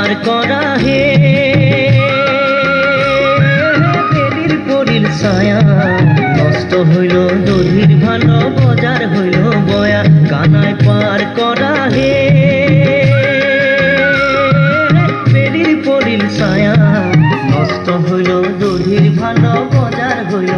পার করা হে বেলির পরিল ছায়া নষ্ট হইল দধির ভালো বাজার হইল বয়া কানায় পার করা হে বেলির পরিল ছায়া নষ্ট হইল দধির ভালো বাজার হইল